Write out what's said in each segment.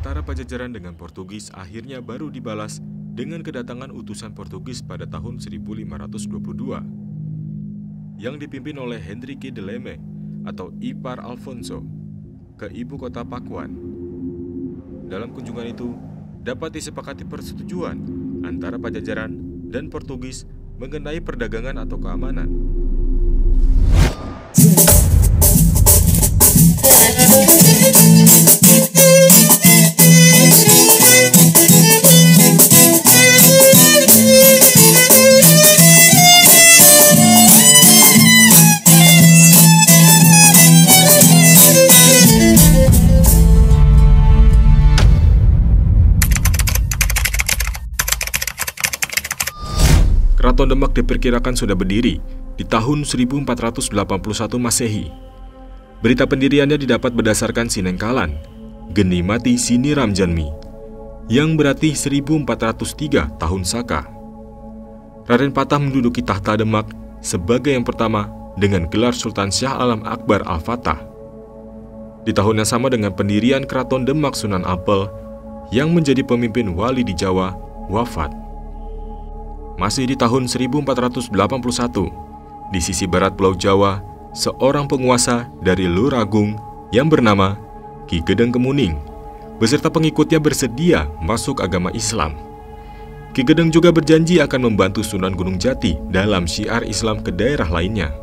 antara Pajajaran dengan Portugis akhirnya baru dibalas dengan kedatangan utusan Portugis pada tahun 1522 yang dipimpin oleh Henrique de Leme atau Ipar Alfonso ke ibu kota Pakuan. Dalam kunjungan itu dapat disepakati persetujuan antara Pajajaran dan Portugis mengenai perdagangan atau keamanan. Keraton Demak diperkirakan sudah berdiri di tahun 1481 Masehi. Berita pendiriannya didapat berdasarkan Sinengkalan, Geni Mati Sini Ramjanmi, yang berarti 1403 tahun Saka. Raden Patah menduduki tahta Demak sebagai yang pertama dengan gelar Sultan Syah Alam Akbar Al-Fatah. Di tahun yang sama dengan pendirian Keraton Demak, Sunan Ampel yang menjadi pemimpin wali di Jawa wafat. Masih di tahun 1481, di sisi barat Pulau Jawa, seorang penguasa dari Luragung yang bernama Ki Gedeng Kemuning beserta pengikutnya bersedia masuk agama Islam. Ki Gedeng juga berjanji akan membantu Sunan Gunung Jati dalam syiar Islam ke daerah lainnya.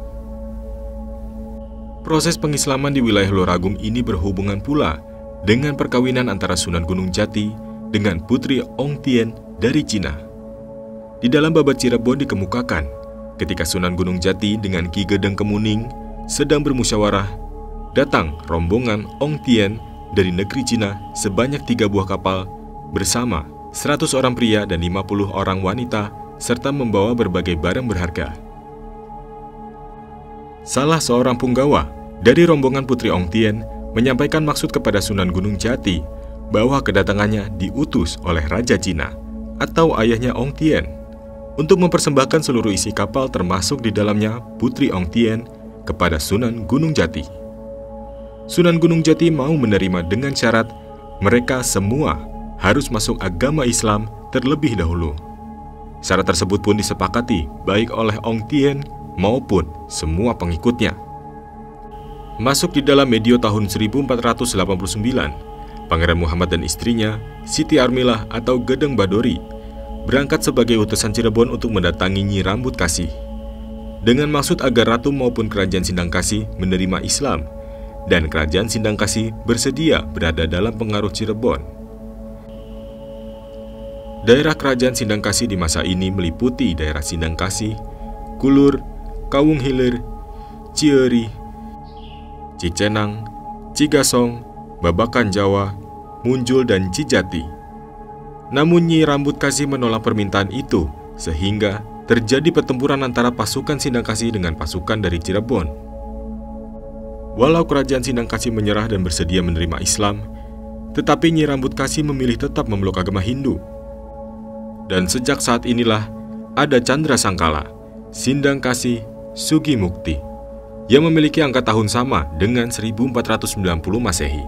Proses pengislaman di wilayah Luragung ini berhubungan pula dengan perkawinan antara Sunan Gunung Jati dengan putri Ong Tien dari Cina. Di dalam Babat Cirebon dikemukakan, ketika Sunan Gunung Jati dengan Ki Gedeng Kemuning sedang bermusyawarah, datang rombongan Ong Tien dari negeri Cina sebanyak 3 buah kapal bersama 100 orang pria dan 50 orang wanita serta membawa berbagai barang berharga. Salah seorang punggawa dari rombongan putri Ong Tien menyampaikan maksud kepada Sunan Gunung Jati bahwa kedatangannya diutus oleh Raja Cina atau ayahnya Ong Tien untuk mempersembahkan seluruh isi kapal termasuk di dalamnya putri Ong Tien kepada Sunan Gunung Jati. Sunan Gunung Jati mau menerima dengan syarat mereka semua harus masuk agama Islam terlebih dahulu. Syarat tersebut pun disepakati baik oleh Ong Tien maupun semua pengikutnya. Masuk di dalam medio tahun 1489, Pangeran Muhammad dan istrinya, Siti Armilah atau Gedeng Badori, berangkat sebagai utusan Cirebon untuk mendatangi Nyi Rambut Kasih dengan maksud agar ratu maupun kerajaan Sindangkasih menerima Islam dan kerajaan Sindangkasih bersedia berada dalam pengaruh Cirebon. Daerah kerajaan Sindangkasih di masa ini meliputi daerah Sindangkasih, Kulur, Kawung Hilir, Cieri, Cicenang, Cigasong, Babakan Jawa, Munjul dan Cijati. Namun Nyi Rambut Kasih menolak permintaan itu, sehingga terjadi pertempuran antara pasukan Sindangkasih dengan pasukan dari Cirebon. Walau kerajaan Sindangkasih menyerah dan bersedia menerima Islam, tetapi Nyi Rambut Kasih memilih tetap memeluk agama Hindu. Dan sejak saat inilah ada Candra Sangkala, Sindangkasih Sugi Mukti, yang memiliki angka tahun sama dengan 1490 Masehi.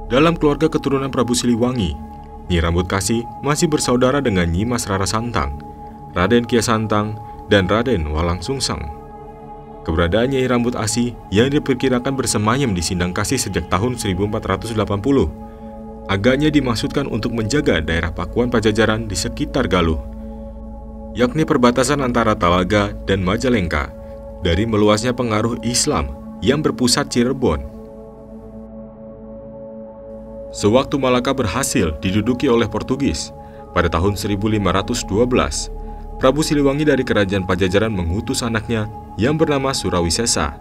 Dalam keluarga keturunan Prabu Siliwangi, Nyi Rambut Kasih masih bersaudara dengan Nyi Mas Rara Santang, Raden Kia Santang, dan Raden Walang Sungsang. Keberadaan Nyi Rambut Asih yang diperkirakan bersemayam di Sindangkasih sejak tahun 1480 agaknya dimaksudkan untuk menjaga daerah Pakuan Pajajaran di sekitar Galuh, yakni perbatasan antara Talaga dan Majalengka, dari meluasnya pengaruh Islam yang berpusat Cirebon. Sewaktu Malaka berhasil diduduki oleh Portugis pada tahun 1512, Prabu Siliwangi dari kerajaan Pajajaran mengutus anaknya yang bernama Surawisesa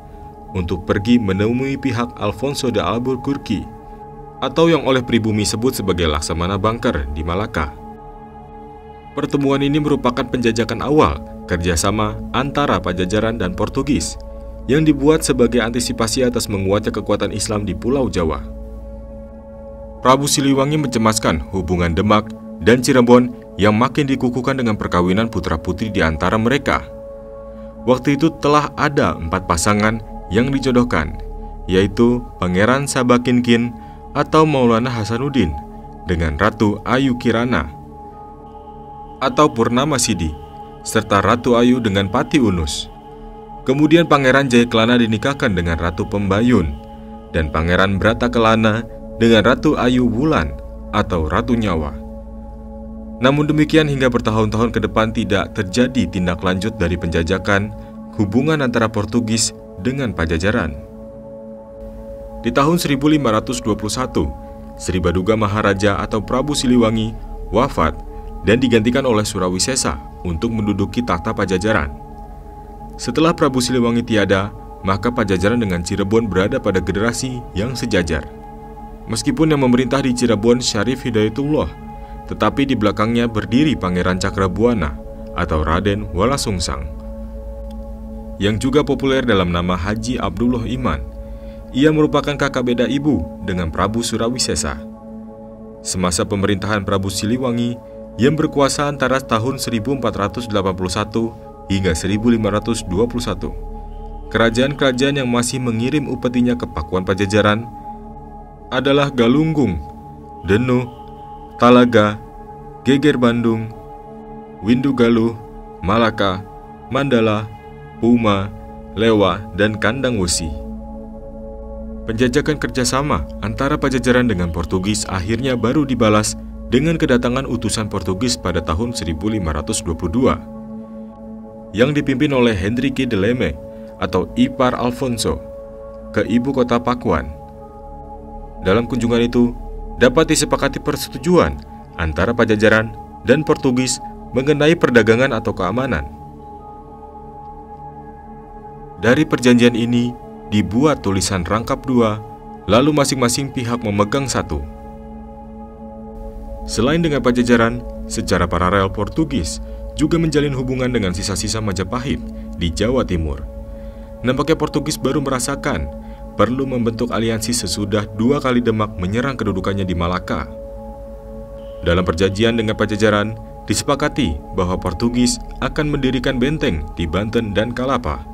untuk pergi menemui pihak Alfonso de Albuquerque atau yang oleh pribumi sebut sebagai Laksamana Bangker di Malaka. Pertemuan ini merupakan penjajakan awal kerjasama antara Pajajaran dan Portugis yang dibuat sebagai antisipasi atas menguatnya kekuatan Islam di Pulau Jawa. Prabu Siliwangi mencemaskan hubungan Demak dan Cirebon yang makin dikukuhkan dengan perkawinan putra-putri di antara mereka. Waktu itu telah ada 4 pasangan yang dijodohkan, yaitu Pangeran Sabakinkin, atau Maulana Hasanuddin dengan Ratu Ayu Kirana, atau Purnama Sidi serta Ratu Ayu dengan Pati Unus. Kemudian Pangeran Jayakelana dinikahkan dengan Ratu Pembayun dan Pangeran Bratakelana dengan Ratu Ayu Wulan atau Ratu Nyawa. Namun demikian hingga bertahun-tahun ke depan tidak terjadi tindak lanjut dari penjajakan hubungan antara Portugis dengan Pajajaran. Di tahun 1521, Sri Baduga Maharaja atau Prabu Siliwangi wafat dan digantikan oleh Surawisesa untuk menduduki takhta Pajajaran. Setelah Prabu Siliwangi tiada, maka Pajajaran dengan Cirebon berada pada generasi yang sejajar. Meskipun yang memerintah di Cirebon Syarif Hidayatullah, tetapi di belakangnya berdiri Pangeran Cakrabuana atau Raden Wala Sungsang, yang juga populer dalam nama Haji Abdullah Iman. Ia merupakan kakak beda ibu dengan Prabu Surawisesa. Semasa pemerintahan Prabu Siliwangi yang berkuasa antara tahun 1481 hingga 1521, kerajaan-kerajaan yang masih mengirim upetinya ke Pakuan Pajajaran adalah Galunggung, Denu, Talaga, Geger Bandung, Windugaluh, Malaka, Mandala, Puma, Lewa, dan Kandang Wesi. Penjajakan kerjasama antara Pajajaran dengan Portugis akhirnya baru dibalas dengan kedatangan utusan Portugis pada tahun 1522 yang dipimpin oleh Henrique de Leme atau Ipar Alfonso ke ibu kota Pakuan. Dalam kunjungan itu dapat disepakati persetujuan antara Pajajaran dan Portugis mengenai perdagangan atau keamanan. Dari perjanjian ini dibuat tulisan rangkap dua, lalu masing-masing pihak memegang satu. Selain dengan Pajajaran, secara paralel Portugis juga menjalin hubungan dengan sisa-sisa Majapahit di Jawa Timur. Nampaknya Portugis baru merasakan perlu membentuk aliansi sesudah 2 kali Demak menyerang kedudukannya di Malaka. Dalam perjanjian dengan Pajajaran, disepakati bahwa Portugis akan mendirikan benteng di Banten dan Kalapa.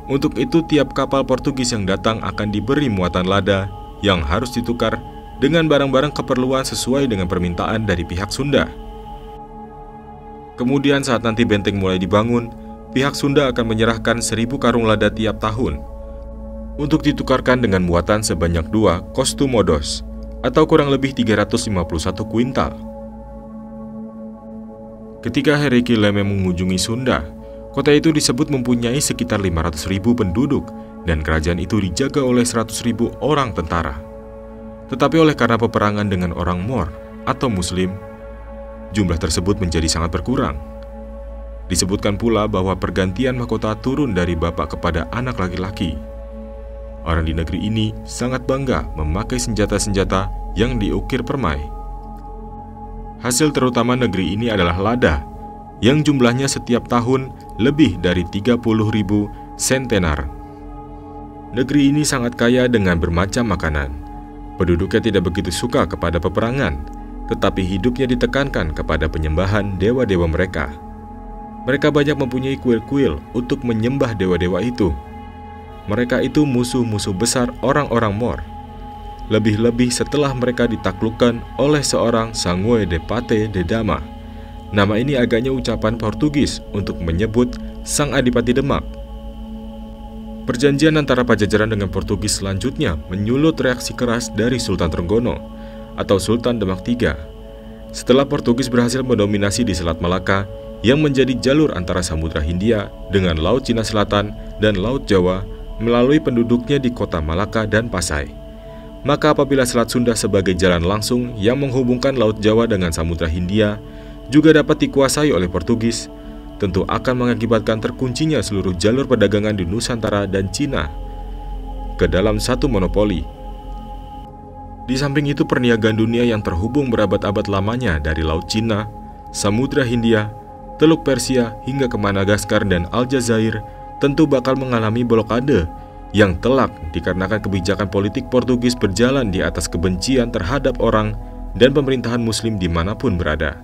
Untuk itu tiap kapal Portugis yang datang akan diberi muatan lada yang harus ditukar dengan barang-barang keperluan sesuai dengan permintaan dari pihak Sunda. Kemudian saat nanti benteng mulai dibangun, pihak Sunda akan menyerahkan 1000 karung lada tiap tahun untuk ditukarkan dengan muatan sebanyak 2 kostumodos atau kurang lebih 351 kuintal. Ketika Henrique Leme mengunjungi Sunda, kota itu disebut mempunyai sekitar 500.000 penduduk dan kerajaan itu dijaga oleh 100.000 orang tentara. Tetapi oleh karena peperangan dengan orang Mor atau Muslim, jumlah tersebut menjadi sangat berkurang. Disebutkan pula bahwa pergantian mahkota turun dari bapak kepada anak laki-laki. Orang di negeri ini sangat bangga memakai senjata-senjata yang diukir permai. Hasil terutama negeri ini adalah lada, yang jumlahnya setiap tahun lebih dari 30.000 sentenar. Negeri ini sangat kaya dengan bermacam makanan. Penduduknya tidak begitu suka kepada peperangan, tetapi hidupnya ditekankan kepada penyembahan dewa-dewa mereka. Mereka banyak mempunyai kuil-kuil untuk menyembah dewa-dewa itu. Mereka itu musuh-musuh besar orang-orang Mor. Lebih-lebih setelah mereka ditaklukkan oleh seorang Sangoe de Pate de Dama. Nama ini agaknya ucapan Portugis untuk menyebut Sang Adipati Demak. Perjanjian antara Pajajaran dengan Portugis selanjutnya menyulut reaksi keras dari Sultan Trenggono atau Sultan Demak III. Setelah Portugis berhasil mendominasi di Selat Malaka yang menjadi jalur antara Samudra Hindia dengan Laut Cina Selatan dan Laut Jawa melalui penduduknya di kota Malaka dan Pasai. Maka apabila Selat Sunda sebagai jalan langsung yang menghubungkan Laut Jawa dengan Samudra Hindia juga dapat dikuasai oleh Portugis, tentu akan mengakibatkan terkuncinya seluruh jalur perdagangan di Nusantara dan Cina ke dalam satu monopoli. Di samping itu perniagaan dunia yang terhubung berabad-abad lamanya dari Laut Cina, Samudra Hindia, Teluk Persia hingga ke Madagaskar dan Aljazair tentu bakal mengalami blokade yang telak dikarenakan kebijakan politik Portugis berjalan di atas kebencian terhadap orang dan pemerintahan Muslim dimanapun berada.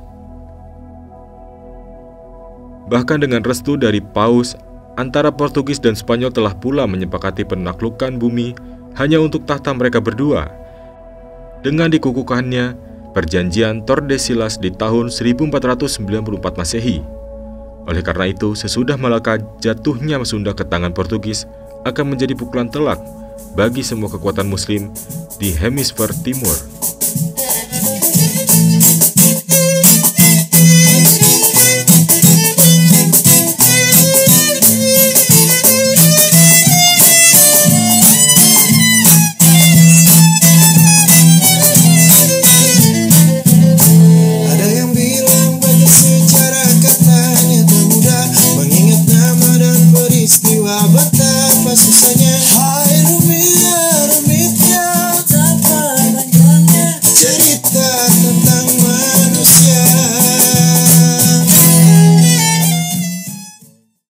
Bahkan dengan restu dari Paus, antara Portugis dan Spanyol telah pula menyepakati penaklukan bumi hanya untuk tahta mereka berdua. dengan dikukuhkannya Perjanjian Tordesillas di tahun 1494 Masehi. Oleh karena itu, sesudah Malaka jatuhnya Sunda ke tangan Portugis akan menjadi pukulan telak bagi semua kekuatan Muslim di hemisfer timur.